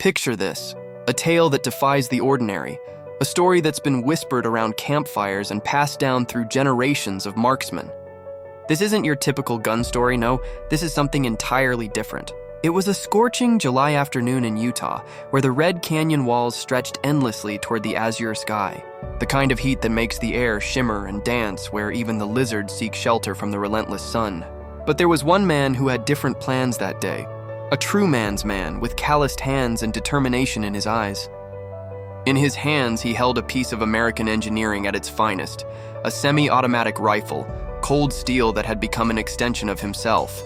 Picture this, a tale that defies the ordinary, a story that's been whispered around campfires and passed down through generations of marksmen. This isn't your typical gun story, no, this is something entirely different. It was a scorching July afternoon in Utah, where the Red Canyon walls stretched endlessly toward the azure sky, the kind of heat that makes the air shimmer and dance where even the lizards seek shelter from the relentless sun. But there was one man who had different plans that day, a true man's man with calloused hands and determination in his eyes. In his hands, he held a piece of American engineering at its finest, a semi-automatic rifle, cold steel that had become an extension of himself.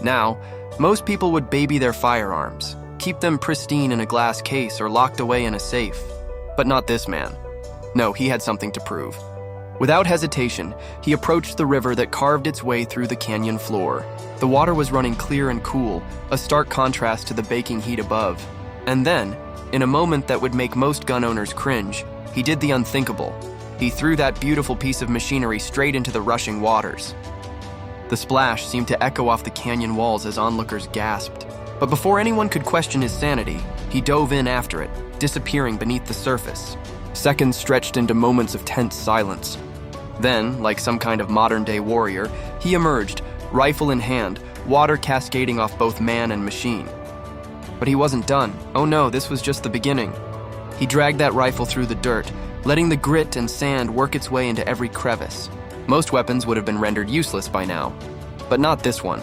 Now, most people would baby their firearms, keep them pristine in a glass case or locked away in a safe. But not this man. No, he had something to prove. Without hesitation, he approached the river that carved its way through the canyon floor. The water was running clear and cool, a stark contrast to the baking heat above. And then, in a moment that would make most gun owners cringe, he did the unthinkable. He threw that beautiful piece of machinery straight into the rushing waters. The splash seemed to echo off the canyon walls as onlookers gasped. But before anyone could question his sanity, he dove in after it, disappearing beneath the surface. Seconds stretched into moments of tense silence. Then, like some kind of modern-day warrior, he emerged, rifle in hand, water cascading off both man and machine. But he wasn't done. Oh no, this was just the beginning. He dragged that rifle through the dirt, letting the grit and sand work its way into every crevice. Most weapons would have been rendered useless by now, but not this one.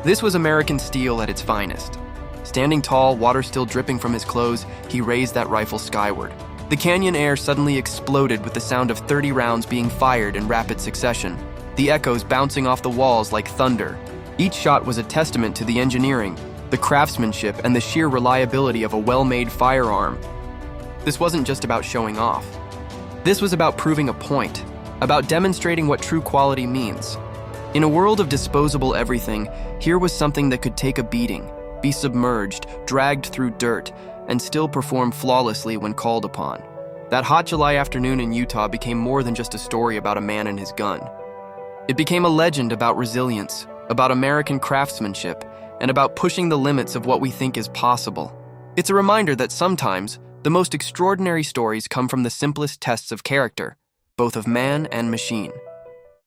This was American steel at its finest. Standing tall, water still dripping from his clothes, he raised that rifle skyward. The canyon air suddenly exploded with the sound of 30 rounds being fired in rapid succession, the echoes bouncing off the walls like thunder. Each shot was a testament to the engineering, the craftsmanship, and the sheer reliability of a well-made firearm. This wasn't just about showing off. This was about proving a point, about demonstrating what true quality means. In a world of disposable everything, here was something that could take a beating, be submerged, dragged through dirt, and still perform flawlessly when called upon. That hot July afternoon in Utah became more than just a story about a man and his gun. It became a legend about resilience, about American craftsmanship, and about pushing the limits of what we think is possible. It's a reminder that sometimes, the most extraordinary stories come from the simplest tests of character, both of man and machine.